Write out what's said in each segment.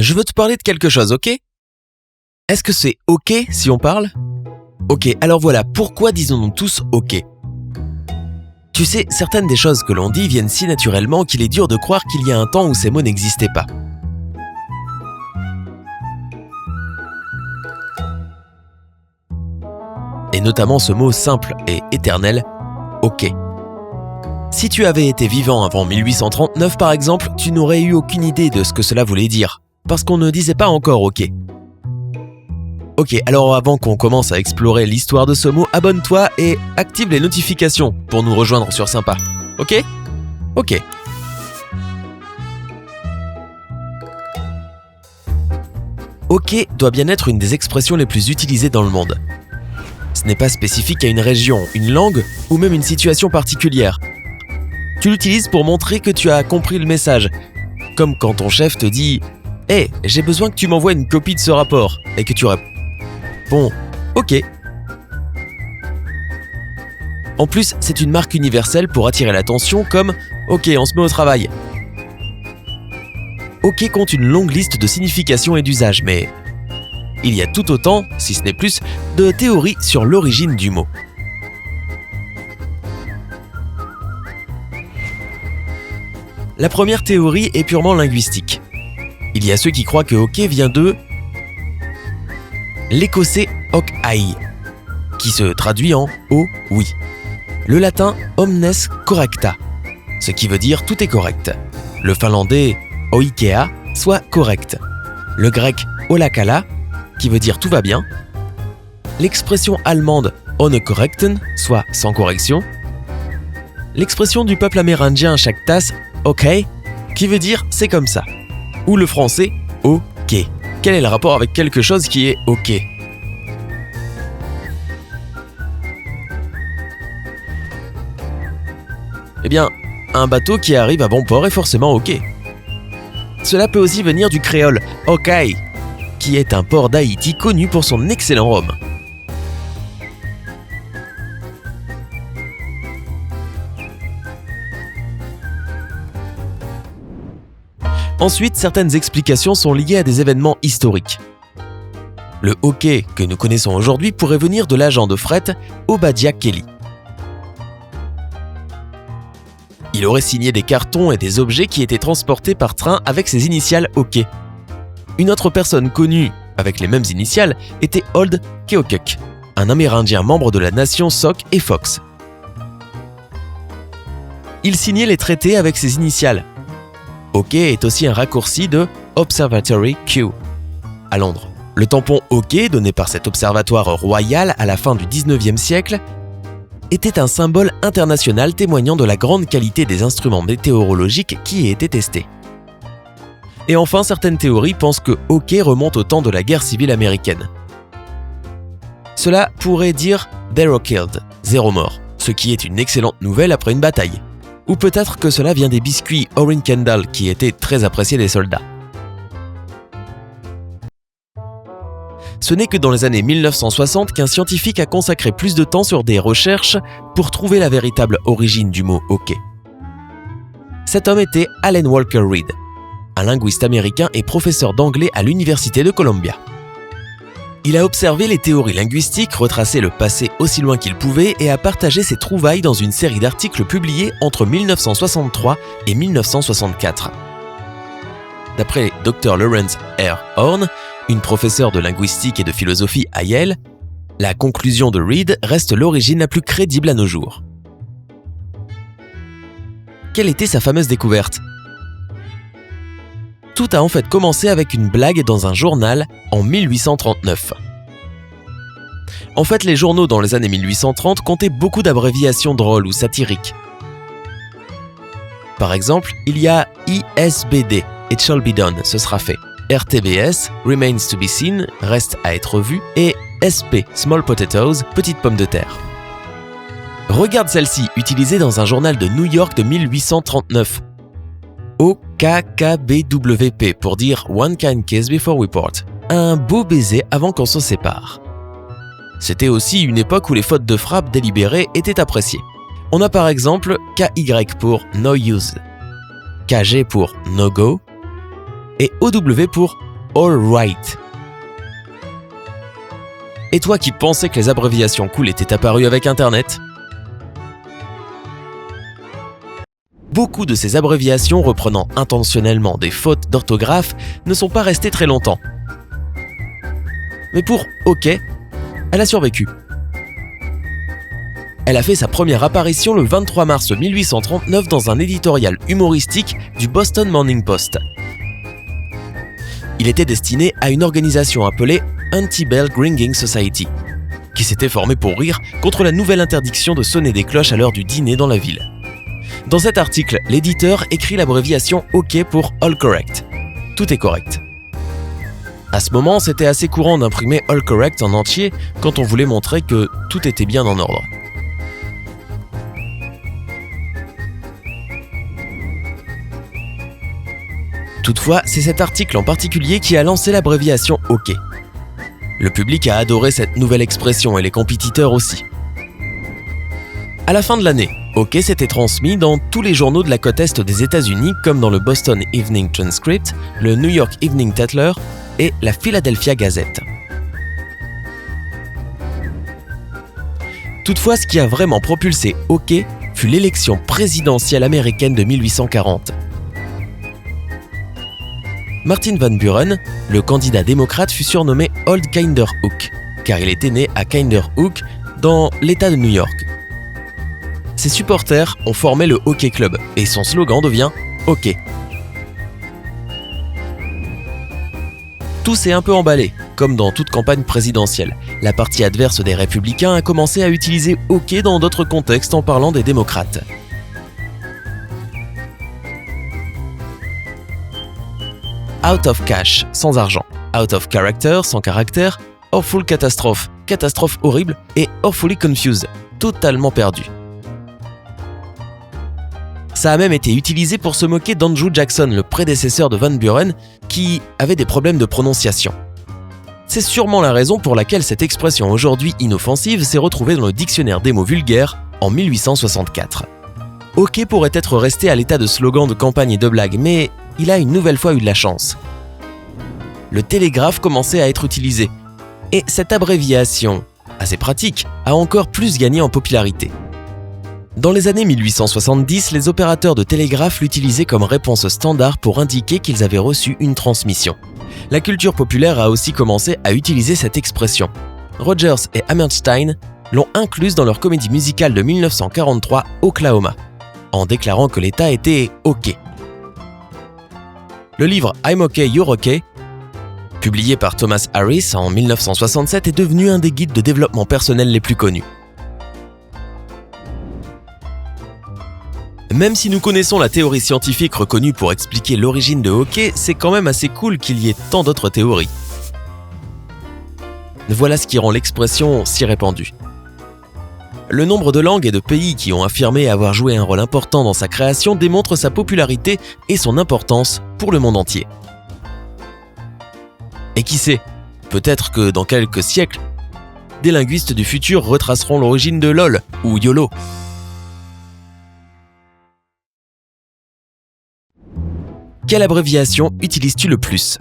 Je veux te parler de quelque chose, ok ? Est-ce que c'est ok si on parle ? Ok, alors voilà, pourquoi disons-nous tous ok ? Tu sais, certaines des choses que l'on dit viennent si naturellement qu'il est dur de croire qu'il y a un temps où ces mots n'existaient pas. Et notamment ce mot simple et éternel, ok. Si tu avais été vivant avant 1839 par exemple, tu n'aurais eu aucune idée de ce que cela voulait dire, parce qu'on ne disait pas encore ok. Ok, alors avant qu'on commence à explorer l'histoire de ce mot, abonne-toi et active les notifications pour nous rejoindre sur Sympa. Ok ? Ok. Ok doit bien être une des expressions les plus utilisées dans le monde. Ce n'est pas spécifique à une région, une langue ou même une situation particulière. Tu l'utilises pour montrer que tu as compris le message, comme quand ton chef te dit « Hey, j'ai besoin que tu m'envoies une copie de ce rapport » et que tu réponds bon, ok. En plus, c'est une marque universelle pour attirer l'attention comme « Ok, on se met au travail ». Ok compte une longue liste de significations et d'usages, mais il y a tout autant, si ce n'est plus, de théories sur l'origine du mot. La première théorie est purement linguistique. Il y a ceux qui croient que ok vient de l'écossais hoc ai, qui se traduit en « oh oui », le latin « omnes correcta », ce qui veut dire « tout est correct », le finlandais « oikea », soit « correct », le grec « olakala », qui veut dire « tout va bien », l'expression allemande « ohne korrekten », soit « sans correction », l'expression du peuple amérindien Chactas « ok », qui veut dire « c'est comme ça », ou le français « ok ». Quel est le rapport avec quelque chose qui est ok ? Eh bien, un bateau qui arrive à bon port est forcément ok. Cela peut aussi venir du créole « okay », qui est un port d'Haïti connu pour son excellent rhum. Ensuite, certaines explications sont liées à des événements historiques. Le hockey que nous connaissons aujourd'hui pourrait venir de l'agent de fret Obadiah Kelly. Il aurait signé des cartons et des objets qui étaient transportés par train avec ses initiales OK. Une autre personne connue avec les mêmes initiales était Old Keokuk, un Amérindien membre de la nation Sauk et Fox. Il signait les traités avec ses initiales. OK est aussi un raccourci de Observatory Q à Londres. Le tampon OK donné par cet observatoire royal à la fin du 19e siècle était un symbole international témoignant de la grande qualité des instruments météorologiques qui y étaient testés. Et enfin, certaines théories pensent que OK remonte au temps de la guerre civile américaine. Cela pourrait dire « zero killed », zéro mort, ce qui est une excellente nouvelle après une bataille. Ou peut-être que cela vient des biscuits Orin Kendall qui étaient très appréciés des soldats. Ce n'est que dans les années 1960 qu'un scientifique a consacré plus de temps sur des recherches pour trouver la véritable origine du mot « ok ». Cet homme était Allen Walker Reed, un linguiste américain et professeur d'anglais à l'Université de Columbia. Il a observé les théories linguistiques, retracé le passé aussi loin qu'il pouvait et a partagé ses trouvailles dans une série d'articles publiés entre 1963 et 1964. D'après Dr. Lawrence R. Horn, une professeure de linguistique et de philosophie à Yale, la conclusion de Reed reste l'origine la plus crédible à nos jours. Quelle était sa fameuse découverte ? Tout a en fait commencé avec une blague dans un journal en 1839. En fait, les journaux dans les années 1830 comptaient beaucoup d'abréviations drôles ou satiriques. Par exemple, il y a ISBD, It shall be done, ce sera fait. RTBS, Remains to be seen, reste à être vu, et SP, Small potatoes, petites pommes de terre. Regarde celle-ci, utilisée dans un journal de New York de 1839. OKKBWP pour dire One kind kiss before we part. Un beau baiser avant qu'on se sépare. C'était aussi une époque où les fautes de frappe délibérées étaient appréciées. On a par exemple KY pour no use, KG pour no go et OW pour All Right. Et toi qui pensais que les abréviations cool étaient apparues avec Internet ? Beaucoup de ces abréviations reprenant intentionnellement des fautes d'orthographe ne sont pas restées très longtemps. Mais pour OK, elle a survécu. Elle a fait sa première apparition le 23 mars 1839 dans un éditorial humoristique du Boston Morning Post. Il était destiné à une organisation appelée Anti-Bell Ringing Society, qui s'était formée pour rire contre la nouvelle interdiction de sonner des cloches à l'heure du dîner dans la ville. Dans cet article, l'éditeur écrit l'abréviation OK pour All Correct. Tout est correct. À ce moment, c'était assez courant d'imprimer All Correct en entier quand on voulait montrer que tout était bien en ordre. Toutefois, c'est cet article en particulier qui a lancé l'abréviation OK. Le public a adoré cette nouvelle expression et les compétiteurs aussi. À la fin de l'année, OK s'était transmis dans tous les journaux de la côte est des États-Unis comme dans le Boston Evening Transcript, le New York Evening Tatler et la Philadelphia Gazette. Toutefois, ce qui a vraiment propulsé OK fut l'élection présidentielle américaine de 1840. Martin Van Buren, le candidat démocrate, fut surnommé Old Kinderhook, car il était né à Kinderhook, dans l'État de New York. Ses supporters ont formé le Hockey Club, et son slogan devient « OK ». Tout s'est un peu emballé, comme dans toute campagne présidentielle. La partie adverse des Républicains a commencé à utiliser « OK » dans d'autres contextes en parlant des démocrates. Out of cash, sans argent. Out of character, sans caractère. Awful catastrophe, catastrophe horrible. Et awfully confused, totalement perdu. Ça a même été utilisé pour se moquer d'Andrew Jackson, le prédécesseur de Van Buren, qui avait des problèmes de prononciation. C'est sûrement la raison pour laquelle cette expression aujourd'hui inoffensive s'est retrouvée dans le dictionnaire des mots vulgaires en 1864. OK pourrait être resté à l'état de slogan de campagne et de blague, mais il a une nouvelle fois eu de la chance. Le télégraphe commençait à être utilisé, et cette abréviation, assez pratique, a encore plus gagné en popularité. Dans les années 1870, les opérateurs de télégraphe l'utilisaient comme réponse standard pour indiquer qu'ils avaient reçu une transmission. La culture populaire a aussi commencé à utiliser cette expression. Rodgers et Hammerstein l'ont incluse dans leur comédie musicale de 1943, Oklahoma, en déclarant que l'État était OK. Le livre I'm OK, You're OK, publié par Thomas Harris en 1967, est devenu un des guides de développement personnel les plus connus. Même si nous connaissons la théorie scientifique reconnue pour expliquer l'origine de OK, c'est quand même assez cool qu'il y ait tant d'autres théories. Voilà ce qui rend l'expression si répandue. Le nombre de langues et de pays qui ont affirmé avoir joué un rôle important dans sa création démontre sa popularité et son importance pour le monde entier. Et qui sait, peut-être que dans quelques siècles, des linguistes du futur retraceront l'origine de LOL ou YOLO. Quelle abréviation utilises-tu le plus ?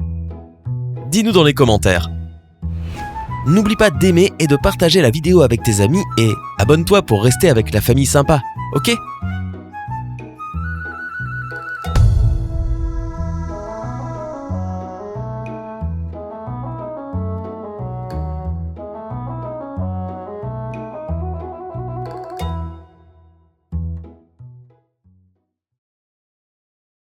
Dis-nous dans les commentaires. N'oublie pas d'aimer et de partager la vidéo avec tes amis et abonne-toi pour rester avec la famille sympa, ok ?